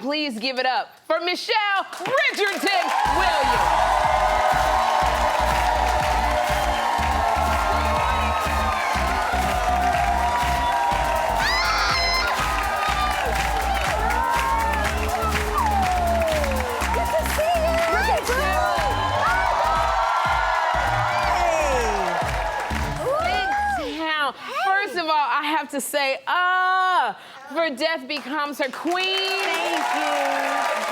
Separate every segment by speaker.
Speaker 1: please give it up for Michelle Bridgerton Williams. First of all, I have to say, for Death Becomes Her Queen.
Speaker 2: Thank you.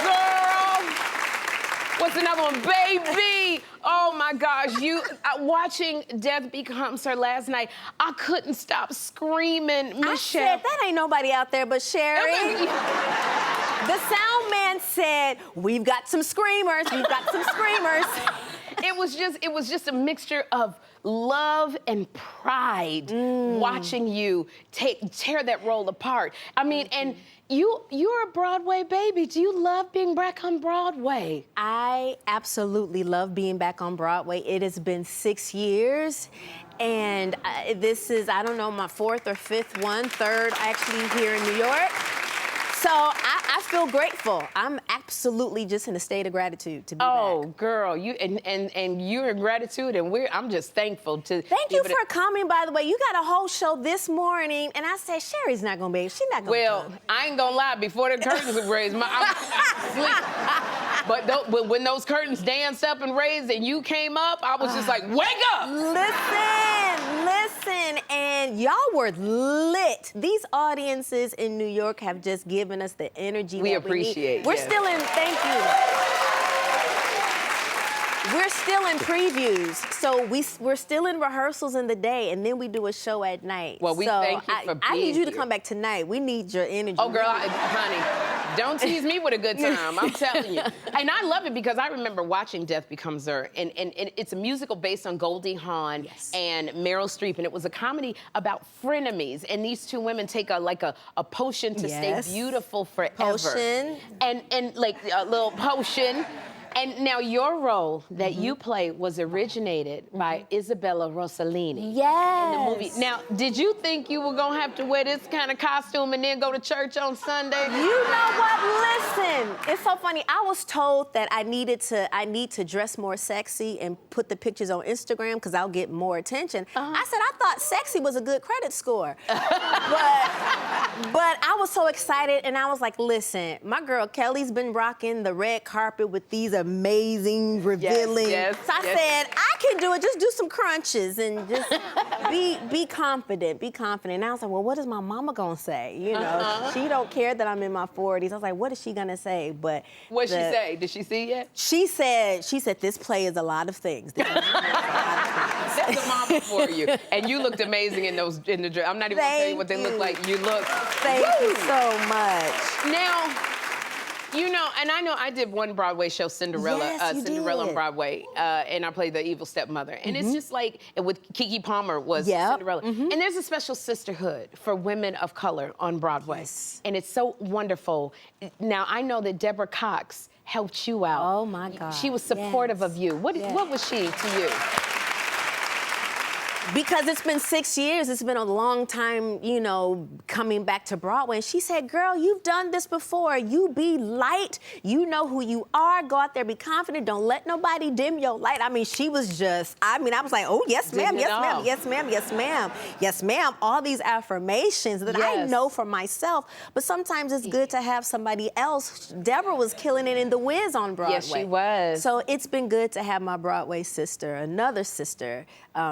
Speaker 1: Girl. What's another one? Baby. Oh my gosh, watching Death Becomes Her last night, I couldn't stop screaming, Michelle.
Speaker 2: I said, that ain't nobody out there but Sherri. The sound man said, we've got some screamers, we've got some screamers.
Speaker 1: It was just a mixture of love and pride watching you tear that role apart. I mean, and you're a Broadway baby. Do you love being back on Broadway?
Speaker 2: I absolutely love being back on Broadway. It has been 6 years. And this is, I don't know, my fourth or fifth one, third actually here in New York. So I feel grateful. I'm absolutely just in a state of gratitude to be back.
Speaker 1: Oh, girl, you and you're in gratitude, and I'm just thankful to.
Speaker 2: Thank you for coming, by the way. You got a whole show this morning, and I said Sherri's not gonna be. She's not gonna.
Speaker 1: Well,
Speaker 2: come.
Speaker 1: I ain't gonna lie. Before the curtains were raised, but when those curtains danced up and raised, and you came up, I was just like, wake up!
Speaker 2: Listen, and y'all were lit. These audiences in New York have just given us the energy
Speaker 1: we
Speaker 2: that
Speaker 1: appreciate.
Speaker 2: we need. We're still in, thank you. We're still in previews, so we're still in rehearsals in the day, and then we do a show at night.
Speaker 1: Well, we thank you for being
Speaker 2: I need you to
Speaker 1: here.
Speaker 2: come back tonight. We need your energy.
Speaker 1: Oh, girl, honey, don't tease me with a good time. I'm telling you. And I love it because I remember watching Death Becomes Her, and it's a musical based on Goldie Hawn and Meryl Streep, and it was a comedy about frenemies, and these two women take a potion to stay beautiful forever.
Speaker 2: Potion.
Speaker 1: And like a little potion. And now your role that you play was originated by Isabella Rossellini.
Speaker 2: Yes.
Speaker 1: In the movie. Now, did you think you were gonna have to wear this kind of costume and then go to church on Sunday?
Speaker 2: You know what? Listen, it's so funny. I was told that I need to dress more sexy and put the pictures on Instagram because I'll get more attention. I said I thought sexy was a good credit score, but I was so excited and I was like, listen, my girl Kelly's been rocking the red carpet with these amazing, revealing.
Speaker 1: Yes,
Speaker 2: so I said, I can do it. Just do some crunches and just be confident. Be confident. And I was like, well, what is my mama gonna say? You know, she don't care that I'm in my 40s. I was like, what is she gonna say? But
Speaker 1: what'd she say? Did she see yet?
Speaker 2: She said this play is a lot of things.
Speaker 1: That's a mama for you. And you looked amazing in the dress. I'm not even gonna tell you what they look like. You look.
Speaker 2: Thank you so much.
Speaker 1: Now. You know, and I know I did one Broadway show, Cinderella,
Speaker 2: Yes,
Speaker 1: Cinderella on Broadway, and I played the evil stepmother. And it's just like, with Keke Palmer was Cinderella. And there's a special sisterhood for women of color on Broadway. Yes. And it's so wonderful. Now, I know that Deborah Cox helped you out.
Speaker 2: Oh, my God.
Speaker 1: She was supportive of you. What was she to you?
Speaker 2: Because it's been 6 years, it's been a long time, you know, coming back to Broadway. And she said, girl, you've done this before. You be light. You know who you are. Go out there, be confident. Don't let nobody dim your light. I mean, she was just, I was like, oh, yes, ma'am, yes, ma'am, yes, ma'am, yes, ma'am, yes, ma'am. All these affirmations that I know for myself. But sometimes it's good to have somebody else. Deborah was killing it in The Wiz on Broadway.
Speaker 1: Yes, she was.
Speaker 2: So it's been good to have my Broadway sister, another sister,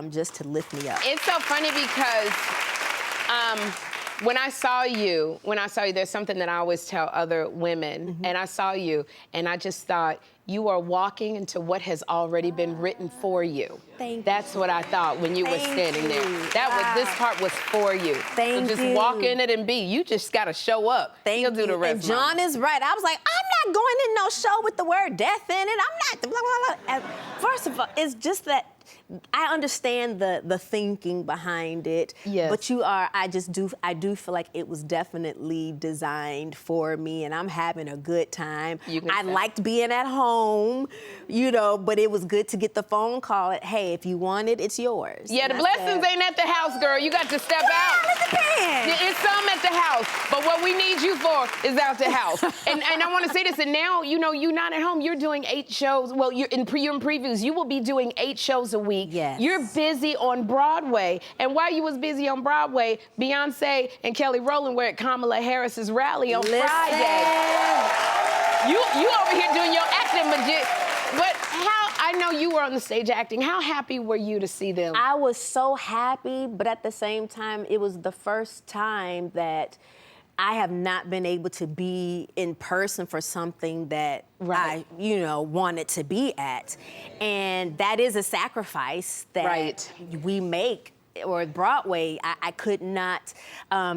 Speaker 2: just to lift me up.
Speaker 1: It's so funny because when I saw you, there's something that I always tell other women, and I saw you, and I just thought, you are walking into what has already been written for you.
Speaker 2: Thank you.
Speaker 1: That's what I thought when you were standing there. This part was for you.
Speaker 2: Thank you.
Speaker 1: So just walk in it and be. You just gotta show up.
Speaker 2: Thank
Speaker 1: You'll do the rest.
Speaker 2: And John is right. I was like, I'm not going in no show with the word death in it. I'm not. Blah, blah, blah. And first of all, it's just that I understand the thinking behind it.
Speaker 1: Yes.
Speaker 2: But I do feel like it was definitely designed for me, and I'm having a good time. I liked being at home, but it was good to get the phone call hey, if you want it, it's yours.
Speaker 1: Yeah, the blessings ain't at the house, girl. You got to step out. It's some at the house, but what we need you for is out the house. and I want to say this, and now, you're not at home. You're doing 8 shows. Well, you're in previews. You will be doing 8 shows a week.
Speaker 2: Yes.
Speaker 1: You're busy on Broadway. And while you was busy on Broadway, Beyonce and Kelly Rowland were at Kamala Harris's rally on Friday. You over here doing your acting, but I know you were on the stage acting. How happy were you to see them?
Speaker 2: I was so happy, but at the same time, it was the first time that I have not been able to be in person for something that I, wanted to be at. And that is a sacrifice that we make. Or Broadway, I could not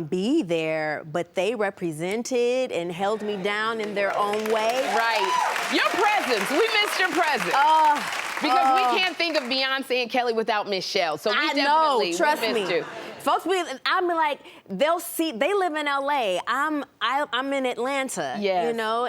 Speaker 2: be there, but they represented and held me down in their own way.
Speaker 1: Right. Your presence. We missed your presence. Because we can't think of Beyonce and Kelly without Michelle. So we definitely
Speaker 2: trust
Speaker 1: missed
Speaker 2: me.
Speaker 1: you.
Speaker 2: Folks, I'm like, they live in LA. I'm in Atlanta,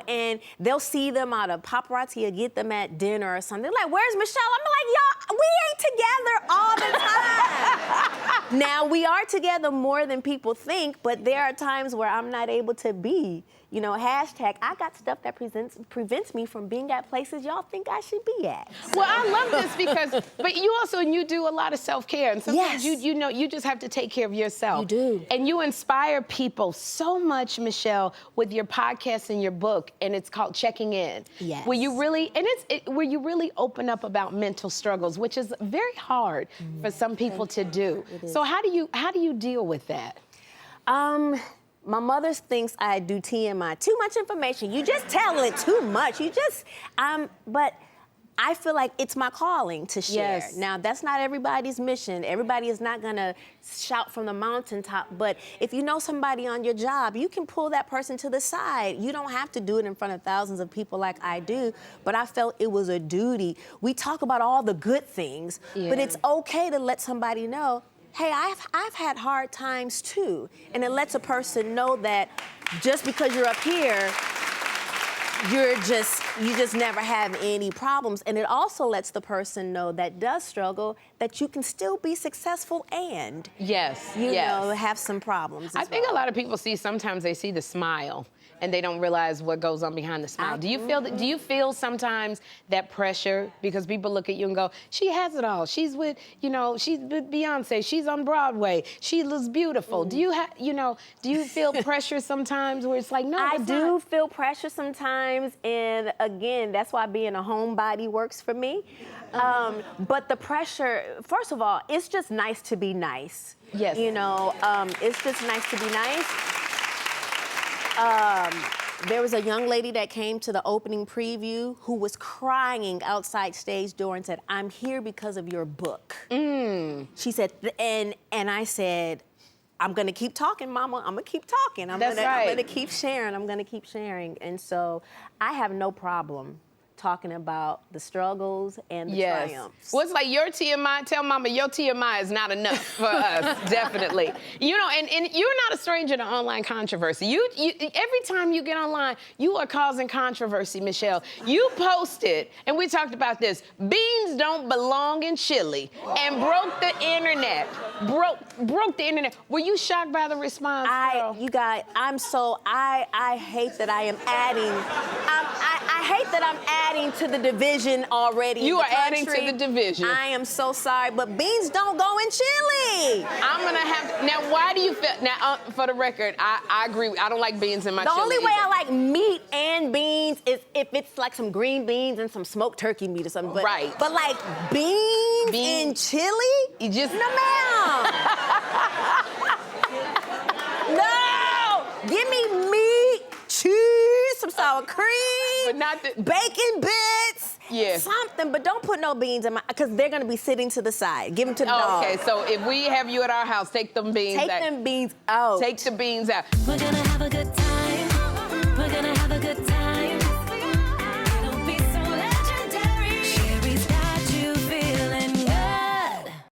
Speaker 2: and they'll see them out of paparazzi or get them at dinner or something. They're like, where's Michelle? I'm like, y'all, we ain't together all the time. Now, we are together more than people think, but there are times where I'm not able to be. Hashtag, I got stuff that prevents me from being at places y'all think I should be at.
Speaker 1: Well, I love this but you do a lot of self-care. And sometimes you just have to take care of yourself.
Speaker 2: You do.
Speaker 1: And you inspire people so much, Michelle, with your podcast and your book, and it's called Checking In.
Speaker 2: Yes.
Speaker 1: Where you really, where you really open up about mental struggles, which is very hard for some people to do. So how do you deal with that?
Speaker 2: My mother thinks I do TMI, too much information. You just tell it too much. But I feel like it's my calling to share.
Speaker 1: Yes.
Speaker 2: Now, that's not everybody's mission. Everybody is not gonna shout from the mountaintop, but if you know somebody on your job, you can pull that person to the side. You don't have to do it in front of thousands of people like I do, but I felt it was a duty. We talk about all the good things, but it's okay to let somebody know, hey, I've had hard times too. And it lets a person know that just because you're up here, you just never have any problems. And it also lets the person know that does struggle that you can still be successful and have some problems.
Speaker 1: I think a lot of people sometimes they see the smile and they don't realize what goes on behind the smile. Do you feel sometimes that pressure because people look at you and go, she has it all. She's with Beyonce. She's on Broadway. She looks beautiful. Do you feel pressure sometimes where it's like, no,
Speaker 2: I do feel pressure sometimes, and again, that's why being a homebody works for me. But the pressure, first of all, it's just nice to be nice.
Speaker 1: Yes.
Speaker 2: It's just nice to be nice. There was a young lady that came to the opening preview who was crying outside stage door and said, I'm here because of your book. She said, and I said, I'm gonna keep talking, Mama. I'm gonna keep talking. I'm gonna keep sharing. I'm gonna keep sharing. And so I have no problem talking about the struggles and the triumphs.
Speaker 1: Well, it's like your TMI, tell Mama your TMI is not enough for us, definitely. And you're not a stranger to online controversy. You every time you get online, you are causing controversy, Michelle. You posted, and we talked about this, beans don't belong in chili, and broke the internet. Broke the internet. Were you shocked by the response, girl?
Speaker 2: You guys, I hate that I am adding, I hate that I'm adding to the division already.
Speaker 1: You are adding to the division.
Speaker 2: I am so sorry, but beans don't go in chili.
Speaker 1: I'm gonna have to, now why do you feel, now for the record, I agree, I don't like beans in my chili.
Speaker 2: The only way
Speaker 1: either.
Speaker 2: I like meat and beans is if it's like some green beans and some smoked turkey meat or something. But, but like beans in chili?
Speaker 1: You just,
Speaker 2: no ma'am. No, give me meat, cheese, some sour cream,
Speaker 1: but not the
Speaker 2: bacon bits, something, but don't put no beans in my, because they're gonna be sitting to the side. Give them to the dog.
Speaker 1: Okay, so if we have you at our house, take them beans out.
Speaker 2: Take them beans out.
Speaker 1: Take the beans out.
Speaker 3: We're gonna have a good time. We're gonna have a good time.